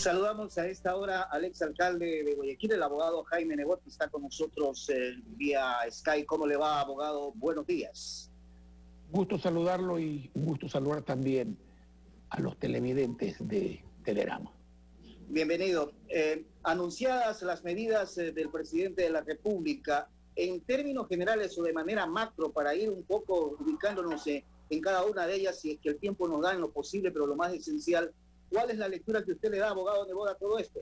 Saludamos a esta hora al exalcalde de Guayaquil, el abogado Jaime Nebot, que está con nosotros vía Skype. ¿Cómo le va, abogado? Buenos días. Gusto saludarlo y un gusto saludar también a los televidentes de Telerama. Bienvenido. Anunciadas las medidas del presidente de la República, en términos generales o de manera macro, para ir un poco ubicándonos en cada una de ellas, si es que el tiempo nos da en lo posible, pero lo más esencial, ¿cuál es la lectura que usted le da, abogado Nebot, a todo esto?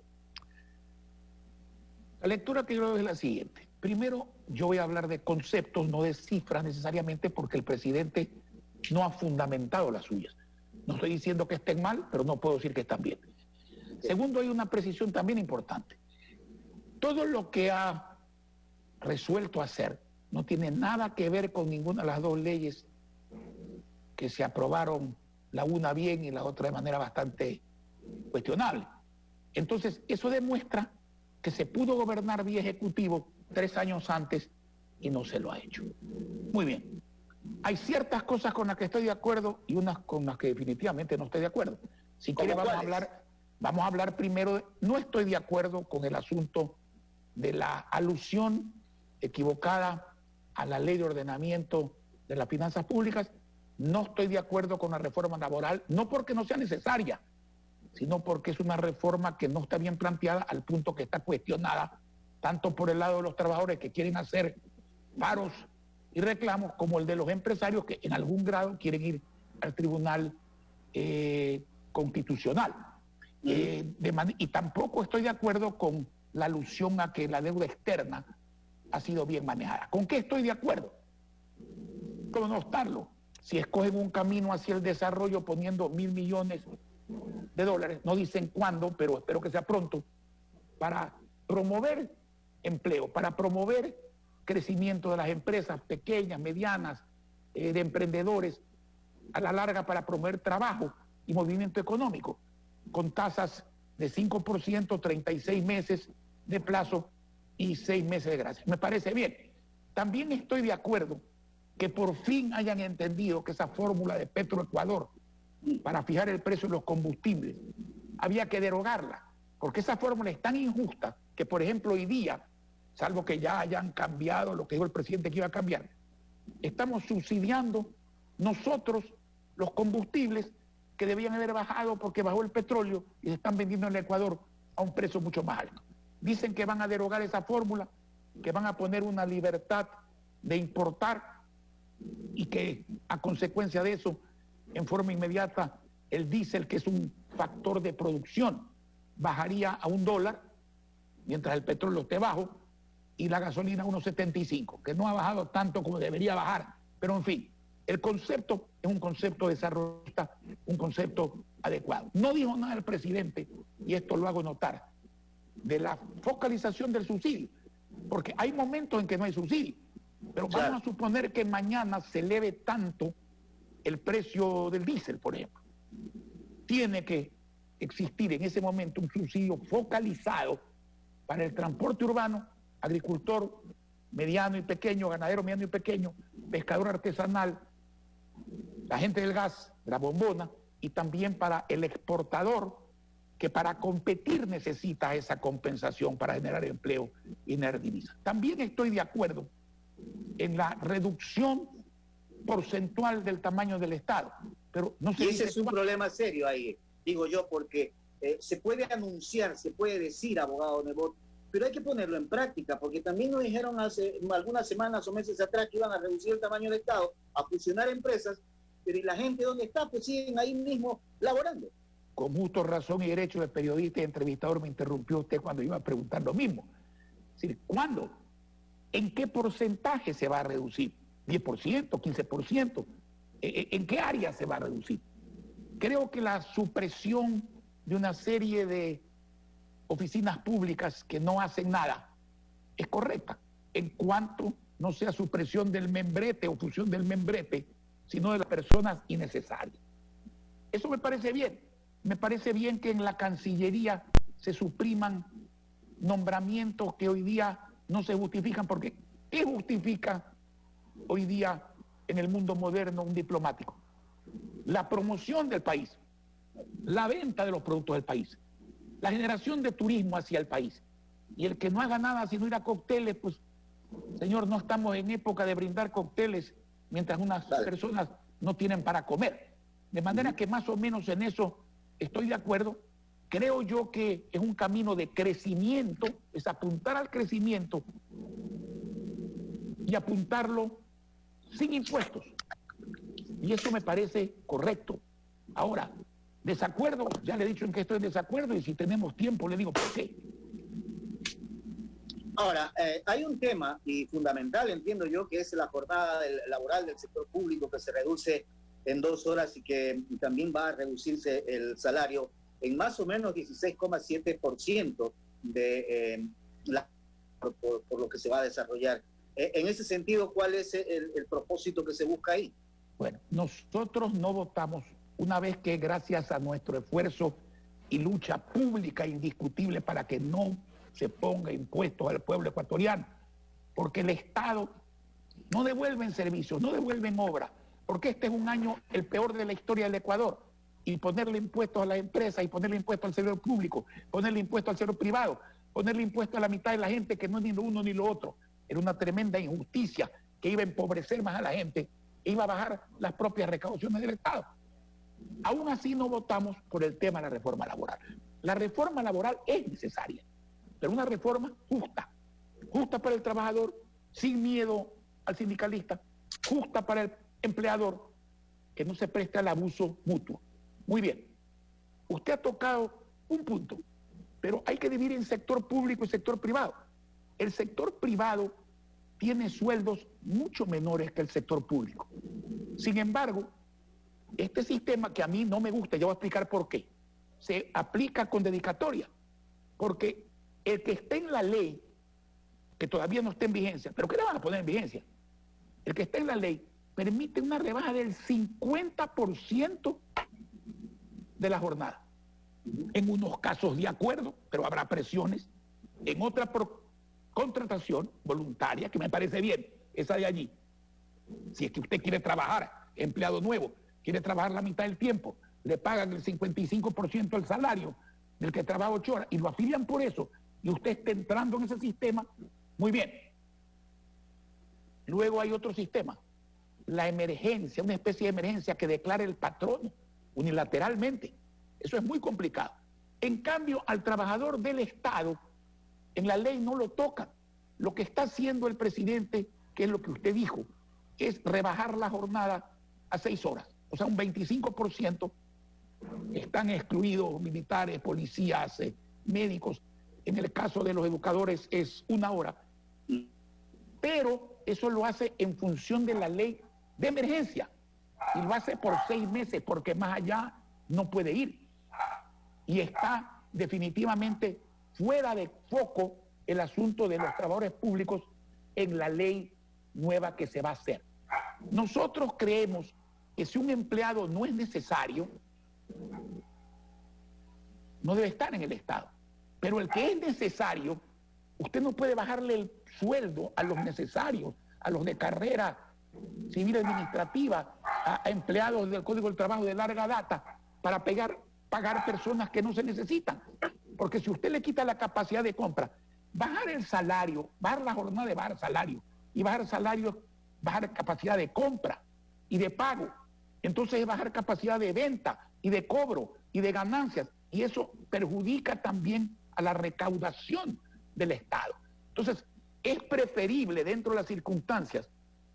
La lectura que yo le doy es la siguiente. Primero, yo voy a hablar de conceptos, no de cifras necesariamente, porque el presidente no ha fundamentado las suyas. No estoy diciendo que estén mal, pero no puedo decir que están bien. Segundo, hay una precisión también importante. Todo lo que ha resuelto hacer no tiene nada que ver con ninguna de las dos leyes que se aprobaron, la una bien y la otra de manera bastante cuestionable. Entonces, eso demuestra que se pudo gobernar vía ejecutivo 3 años antes y no se lo ha hecho. Muy bien. Hay ciertas cosas con las que estoy de acuerdo y unas con las que definitivamente no estoy de acuerdo. Si quiere, vamos a hablar primero. No estoy de acuerdo con el asunto de la alusión equivocada a la ley de ordenamiento de las finanzas públicas. No estoy de acuerdo con la reforma laboral, no porque no sea necesaria, sino porque es una reforma que no está bien planteada, al punto que está cuestionada tanto por el lado de los trabajadores que quieren hacer paros y reclamos, como el de los empresarios que en algún grado quieren ir al Tribunal Constitucional. Y tampoco estoy de acuerdo con la alusión a que la deuda externa ha sido bien manejada. ¿Con qué estoy de acuerdo? ¿Cómo no estarlo? Si escogen un camino hacia el desarrollo poniendo $1.000 millones de dólares, no dicen cuándo, pero espero que sea pronto, para promover empleo, para promover crecimiento de las empresas pequeñas, medianas, de emprendedores, a la larga para promover trabajo y movimiento económico, con tasas de 5%, 36 meses de plazo y 6 meses de gracia. Me parece bien. También estoy de acuerdo que por fin hayan entendido que esa fórmula de Petroecuador para fijar el precio de los combustibles había que derogarla, porque esa fórmula es tan injusta que, por ejemplo, hoy día, salvo que ya hayan cambiado lo que dijo el presidente que iba a cambiar, estamos subsidiando nosotros los combustibles que debían haber bajado porque bajó el petróleo y se están vendiendo en el Ecuador a un precio mucho más alto. Dicen que van a derogar esa fórmula, que van a poner una libertad de importar y que a consecuencia de eso, en forma inmediata, el diésel, que es un factor de producción, bajaría a $1, mientras el petróleo esté bajo, y la gasolina a 1.75, que no ha bajado tanto como debería bajar. Pero en fin, el concepto es un concepto desarrollista, un concepto adecuado. No dijo nada el presidente, y esto lo hago notar, de la focalización del subsidio, porque hay momentos en que no hay subsidio, pero vamos a suponer que mañana se eleve tanto el precio del diésel, por ejemplo. Tiene que existir en ese momento un subsidio focalizado para el transporte urbano, agricultor mediano y pequeño, ganadero mediano y pequeño, pescador artesanal, la gente del gas, de la bombona, y también para el exportador, que para competir necesita esa compensación para generar empleo y generar divisas. También estoy de acuerdo en la reducción porcentual del tamaño del Estado, pero no sé. Y ese es un problema serio ahí, digo yo, porque se puede anunciar, se puede decir, abogado Nebot, pero hay que ponerlo en práctica, porque también nos dijeron hace algunas semanas o meses atrás que iban a reducir el tamaño del Estado, a fusionar empresas, pero ¿y la gente dónde está? Pues siguen ahí mismo laborando. Con justo razón y derecho, el periodista y entrevistador me interrumpió usted cuando iba a preguntar lo mismo. Es decir, ¿cuándo? ¿En qué porcentaje se va a reducir? ¿10%, 15%? ¿En qué área se va a reducir? Creo que la supresión de una serie de oficinas públicas que no hacen nada es correcta, en cuanto no sea supresión del membrete o fusión del membrete, sino de las personas innecesarias. Eso me parece bien. Me parece bien que en la Cancillería se supriman nombramientos que hoy día no se justifican, porque ¿qué justifica hoy día en el mundo moderno un diplomático? La promoción del país, la venta de los productos del país. la generación de turismo hacia el país. Y el que no haga nada sino ir a cócteles, pues, señor, no estamos en época de brindar cócteles mientras unas personas no tienen para comer. De manera que más o menos en eso estoy de acuerdo. Creo yo que es un camino de crecimiento, es apuntar al crecimiento y apuntarlo sin impuestos. Y eso me parece correcto. Ahora, desacuerdo, ya le he dicho en qué estoy en desacuerdo y si tenemos tiempo le digo por qué. Ahora, hay un tema y fundamental, entiendo yo, que es la jornada laboral del sector público que se reduce en 2 horas y que también va a reducirse el salario en más o menos 16,7% de por lo que se va a desarrollar. En ese sentido, ¿cuál es el propósito que se busca ahí? Bueno, nosotros no votamos una vez que gracias a nuestro esfuerzo y lucha pública indiscutible para que no se ponga impuestos al pueblo ecuatoriano, porque el Estado no devuelve en servicios, no devuelve en obra, porque este es un año el peor de la historia del Ecuador, y ponerle impuestos a las empresas, y ponerle impuestos al sector público, ponerle impuestos al sector privado, ponerle impuestos a la mitad de la gente que no es ni lo uno ni lo otro, era una tremenda injusticia que iba a empobrecer más a la gente e iba a bajar las propias recaudaciones del Estado. Aún así no votamos por el tema de la reforma laboral. La reforma laboral es necesaria, pero una reforma justa, justa para el trabajador, sin miedo al sindicalista, justa para el empleador, que no se preste al abuso mutuo. Muy bien, usted ha tocado un punto, pero hay que dividir en sector público y sector privado. El sector privado tiene sueldos mucho menores que el sector público. Sin embargo, este sistema que a mí no me gusta, yo voy a explicar por qué, se aplica con dedicatoria, porque el que esté en la ley, que todavía no está en vigencia, pero que le van a poner en vigencia, el que esté en la ley permite una rebaja del 50% de la jornada. En unos casos de acuerdo, pero habrá presiones. En otra contratación voluntaria, que me parece bien, esa de allí. Si es que usted quiere trabajar, empleado nuevo, quiere trabajar la mitad del tiempo, le pagan el 55% del salario del que trabaja 8 horas y lo afilian por eso, y usted está entrando en ese sistema, muy bien. Luego hay otro sistema, la emergencia, una especie de emergencia que declara el patrón unilateralmente. Eso es muy complicado. En cambio, al trabajador del Estado, en la ley no lo toca. Lo que está haciendo el presidente, que es lo que usted dijo, es rebajar la jornada a 6 horas. O sea, un 25% están excluidos militares, policías, médicos. En el caso de los educadores es 1 hora. Pero eso lo hace en función de la ley de emergencia. Y lo hace por 6 meses, porque más allá no puede ir. Y está definitivamente fuera de foco el asunto de los trabajadores públicos en la ley nueva que se va a hacer. Nosotros creemos que si un empleado no es necesario, no debe estar en el Estado. Pero el que es necesario, usted no puede bajarle el sueldo a los necesarios, a los de carrera civil administrativa, a empleados del Código del Trabajo de larga data, para pagar personas que no se necesitan. Porque si usted le quita la capacidad de compra, bajar el salario, bajar la jornada de bajar salario, y bajar salario, bajar capacidad de compra y de pago. Entonces es bajar capacidad de venta y de cobro y de ganancias. Y eso perjudica también a la recaudación del Estado. Entonces es preferible dentro de las circunstancias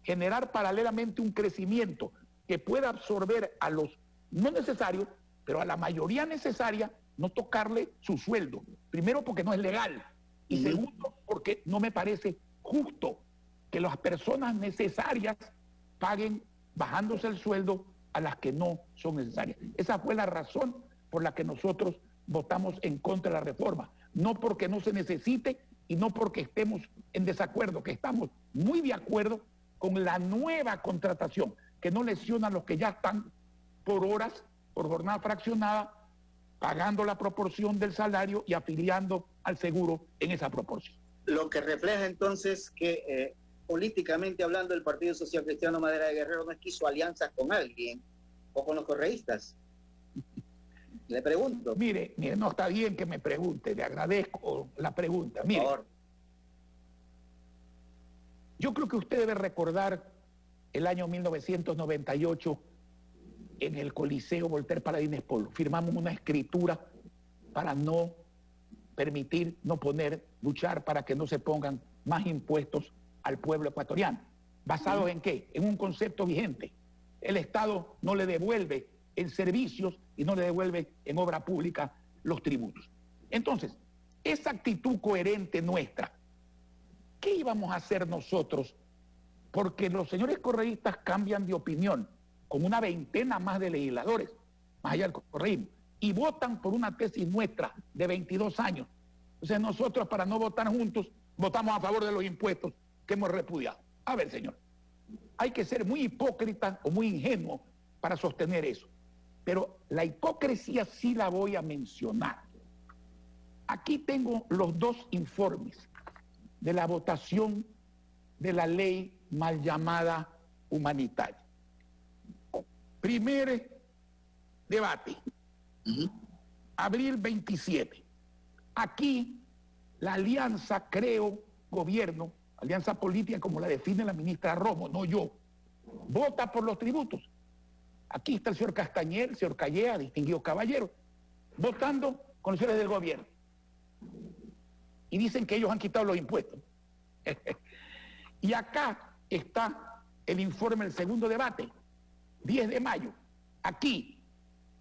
generar paralelamente un crecimiento que pueda absorber a los no necesarios, pero a la mayoría necesaria, no tocarle su sueldo. Primero, porque no es legal. Y segundo, porque no me parece justo que las personas necesarias paguen bajándose el sueldo a las que no son necesarias. Esa fue la razón por la que nosotros votamos en contra de la reforma. No porque no se necesite y no porque estemos en desacuerdo, que estamos muy de acuerdo con la nueva contratación, que no lesiona a los que ya están por horas, por jornada fraccionada, pagando la proporción del salario y afiliando al seguro en esa proporción. Lo que refleja entonces que políticamente hablando el Partido Social Cristiano Madera de Guerrero no quiso alianzas con alguien o con los correístas. Le pregunto. Mire, no está bien que me pregunte, le agradezco la pregunta. Por mire, favor. Yo creo que usted debe recordar el año 1998 en el Coliseo Voltaire Paladines Polo. Firmamos una escritura para no permitir, no poner, luchar para que no se pongan más impuestos al pueblo ecuatoriano. ¿Basados en qué? En un concepto vigente. El Estado no le devuelve en servicios y no le devuelve en obra pública los tributos. Entonces, esa actitud coherente nuestra, ¿qué íbamos a hacer nosotros? Porque los señores correístas cambian de opinión con una veintena más de legisladores, más allá del correísmo, y votan por una tesis nuestra de 22 años. Entonces nosotros, para no votar juntos, votamos a favor de los impuestos que hemos repudiado. A ver, señor, hay que ser muy hipócrita o muy ingenuo para sostener eso. Pero la hipocresía sí la voy a mencionar. Aquí tengo los dos informes de la votación de la ley mal llamada humanitaria. Primer debate, abril 27. Aquí la alianza, creo, gobierno, alianza política como la define la ministra Romo, no yo, vota por los tributos. Aquí está el señor Castañer, el señor Callea, distinguido caballero, votando con los señores del gobierno. Y dicen que ellos han quitado los impuestos. Y acá está el informe del segundo debate, 10 de mayo. Aquí,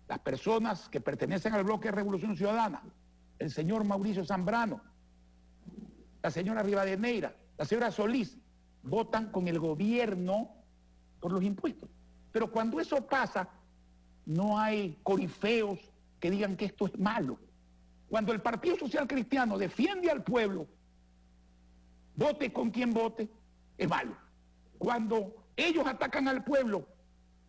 las personas que pertenecen al bloque de Revolución Ciudadana, el señor Mauricio Zambrano, la señora Rivadeneira, la señora Solís, votan con el gobierno por los impuestos. Pero cuando eso pasa, no hay corifeos que digan que esto es malo. Cuando el Partido Social Cristiano defiende al pueblo, vote con quien vote, es malo. Cuando ellos atacan al pueblo,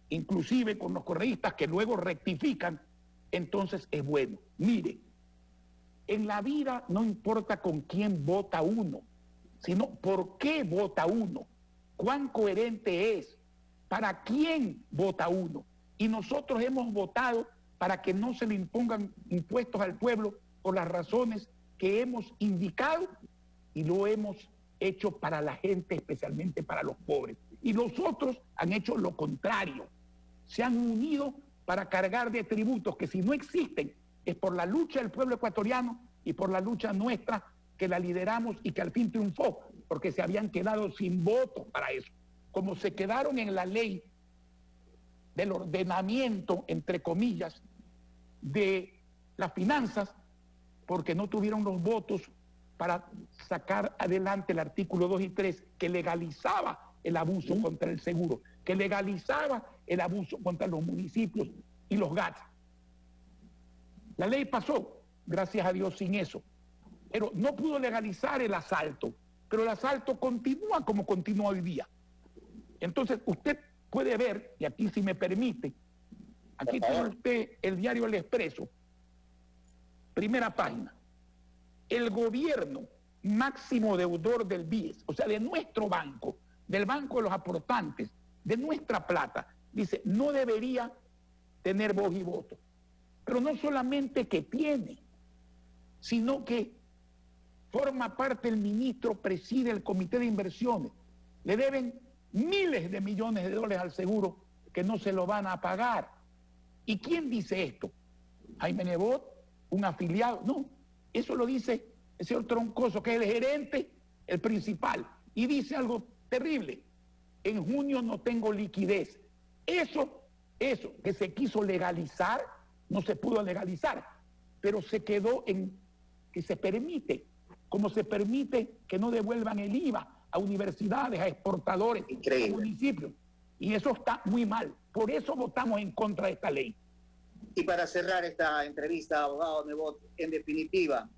inclusive con los correístas que luego rectifican, entonces es bueno. Mire, en la vida no importa con quién vota uno, sino por qué vota uno, cuán coherente es, para quién vota uno. Y nosotros hemos votado para que no se le impongan impuestos al pueblo por las razones que hemos indicado, y lo hemos hecho para la gente, especialmente para los pobres. Y los otros han hecho lo contrario. Se han unido para cargar de tributos que, si no existen, es por la lucha del pueblo ecuatoriano y por la lucha nuestra, que la lideramos y que al fin triunfó, porque se habían quedado sin votos para eso. Como se quedaron en la ley del ordenamiento, entre comillas, de las finanzas, porque no tuvieron los votos para sacar adelante el artículo 2 y 3, que legalizaba el abuso contra el seguro, que legalizaba el abuso contra los municipios y los GATS. La ley pasó, gracias a Dios, sin eso. Pero no pudo legalizar el asalto, pero el asalto continúa como continúa hoy día. Entonces, usted puede ver, y aquí si me permite, aquí tiene usted el diario El Expreso, primera página. El gobierno máximo deudor del BIES, o sea, de nuestro banco, del banco de los aportantes, de nuestra plata, dice, no debería tener voz y voto. Pero no solamente que tiene, sino que forma parte el ministro, preside el comité de inversiones. Le deben miles de millones de dólares al seguro que no se lo van a pagar. ¿Y quién dice esto? Jaime Nebot, un afiliado. No, eso lo dice el señor Troncoso, que es el gerente, el principal. Y dice algo terrible. En junio no tengo liquidez. Eso que se quiso legalizar, no se pudo legalizar, pero se quedó en que se permite, como se permite que no devuelvan el IVA a universidades, a exportadores, a municipios. Y eso está muy mal. Por eso votamos en contra de esta ley. Y para cerrar esta entrevista, abogado Nebot, en definitiva,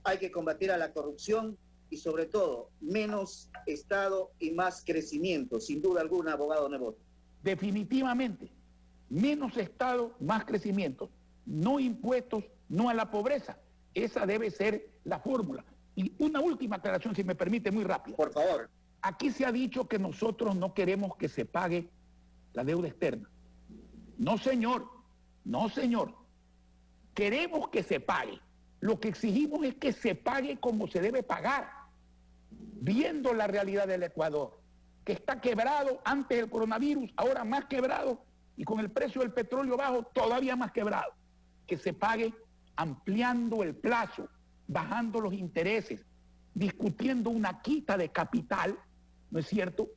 hay que combatir a la corrupción y, sobre todo, menos Estado y más crecimiento, sin duda alguna, abogado Nebot. Definitivamente, menos Estado, más crecimiento. No impuestos, no a la pobreza. Esa debe ser la fórmula. Y una última aclaración, si me permite, muy rápida. Por favor. Aquí se ha dicho que nosotros no queremos que se pague la deuda externa. No, señor. No, señor. queremos que se pague. Lo que exigimos es que se pague como se debe pagar, viendo la realidad del Ecuador, que está quebrado antes del coronavirus, ahora más quebrado, y con el precio del petróleo bajo todavía más quebrado. Que se pague ampliando el plazo, bajando los intereses, discutiendo una quita de capital, ¿no es cierto?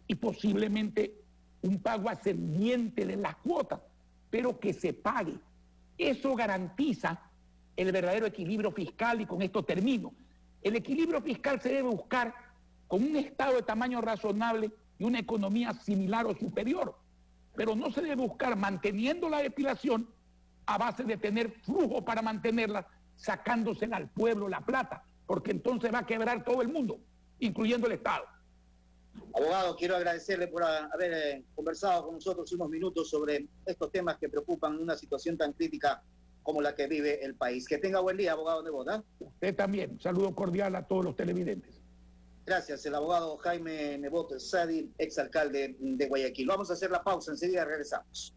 Y posiblemente un pago ascendiente de las cuotas, pero que se pague. Eso garantiza el verdadero equilibrio fiscal, y con esto termino. El equilibrio fiscal se debe buscar con un Estado de tamaño razonable y una economía similar o superior, pero no se debe buscar manteniendo la depilación a base de tener flujo para mantenerla, sacándosela al pueblo la plata, porque entonces va a quebrar todo el mundo, incluyendo el Estado. Abogado, quiero agradecerle por haber conversado con nosotros unos minutos sobre estos temas que preocupan una situación tan crítica como la que vive el país. Que tenga buen día, abogado Nebot, ¿eh? Usted también. Un saludo cordial a todos los televidentes. Gracias, el abogado Jaime Nebot Sadi, exalcalde de Guayaquil. Vamos a hacer la pausa, enseguida regresamos.